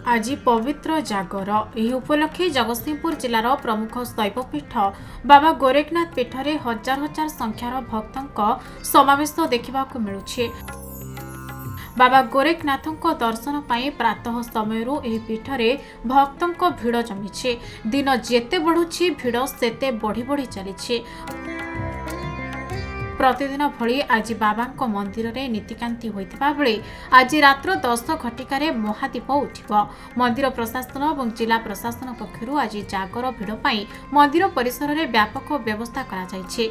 आज पवित्र जागर यह उपलक्षे जगतसिंहपुर जिलार प्रमुख शैवपीठ बाबा गोरखनाथ पीठ में हजार हजार संख्यार भक्तों समावेश देखा मिलुछि। बाबा गोरखनाथों दर्शन पाई प्रातः समय पीठ में भक्तों भिड़ जमी। दिन जेते बढ़ुछि भिड़ सेते बढ़ी बढ़ी चली। प्रतिदिन भली आज बाबा मंदिर में नीतिकांति होता बेले आज रात्र 10 घटिकार महादीप उठिब। मंदिर प्रशासन और जिला प्रशासन पक्षर आज जागर भिड़ पाई मंदिर परिसर में व्यापक व्यवस्था करा जायछि।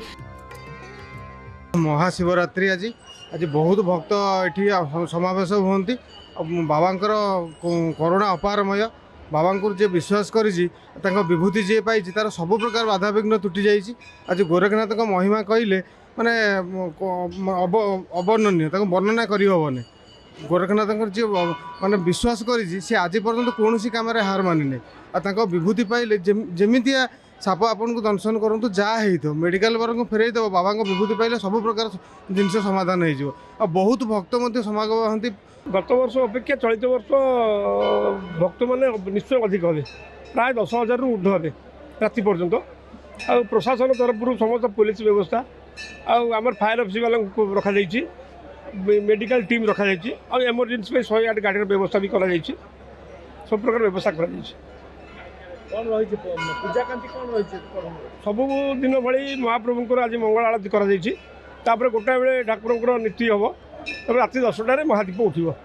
महाशिवरात्रि आज आज बहुत भक्त ये समावेश होती। बाबांकर करुणा अपारमय बाबा को जे विश्वास करी विभूति जे पाई तार सब प्रकार बाधा विघ्न तुटी जाइए। आज गोरखनाथ महिमा कहले माने अवर्णनीय वर्णना करहबनी। गोरखनाथ जी माने विश्वास करी सी आज पर्यंत कौन कम हार मानि ना विभूति पाइले जमितिया साप आपन को दर्शन करूँ जहाँ हो मेडिकल वर्ग फेरई देव बाबा विभूति पाइले सब प्रकार जिनस समाधान हो। बहुत भक्त समागम हमें गत वर्ष अपेक्षा चलित वर्ष भक्त मैंने निश्चय अधिक हे प्राय 10,000 ऊर्ध हे राति पर्यंत। आ प्रशासन तरफ समस्त पुलिस व्यवस्था आमर फायर ऑफिस वाला रखा जाइए, मेडिकल टीम रखा जाइए और इमरजेंसी में 108 गाड़ी व्यवस्था भी करा जाइए। सब प्रकार व्यवस्था करा जाइए। पूजाकांति कौन रही सबु दिन भाई महाप्रभुंर आज मंगल आरती करा जाइए। तापर गोटाए बेले ठाकुर नीति हम तब राति 10टार महादीप उठिब।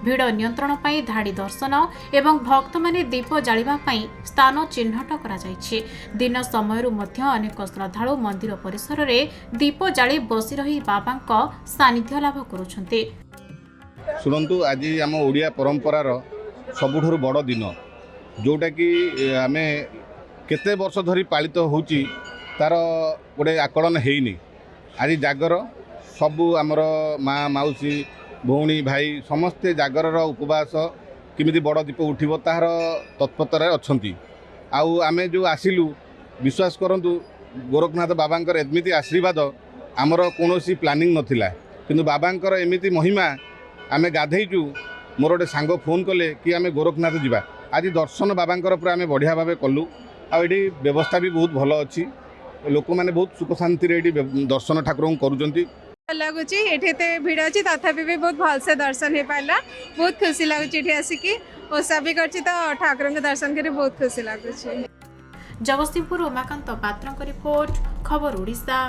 भिड़ नियंत्रण पाई धाड़ी दर्शन एवं भक्त माने दीप जालिबा पाई स्थान चिन्हट करा जायछि। दिन समय मध्य अनेक श्रद्धालु मंदिर परिसर में दीप जाली बसी रही बाबा सानिध्य लाभ करुछन्ते। शुणु आज आम ओडिया परंपरार सबुठु बड़ दिन जोटा कि आमे केते वर्ष धरी पालित होउची तार गोटे आकलन हेनी। आज जागर सबू आमर माँ माउसी भौणी भाई समस्ते जागर उपवास किमिति बड़ दीप उठिब तार तत्परतार अछंती। आउ आमे जो आसिलु विश्वास करंतु गोरखनाथ बाबांकर एमिति आशीर्वाद आमर कोनोसी प्लानिंग नथिला किंतु बाबांकर एमिति महिमा आमे गाधेइचु। मोर गोटे सांग फोन कले कि आमे गोरखनाथ जिबा आज दर्शन बाबांकर पूरा आमे बढ़िया भावे कलु। आ एठी व्यवस्था भी बहुत भल अच्छी। लोक मैंने बहुत सुख शांति रे दर्शन ठाकुर करुचंती। लगुच ये भिड़ अच्छी तथापि भी बहुत भलसे दर्शन हो पाला। बहुत खुशी लगुच आसिकी ओषा भी कर ठाकुर के दर्शन कर बहुत खुशी लगुच। जगतसिंहपुर उमाकांत पात्र रिपोर्ट खबर ओडिशा।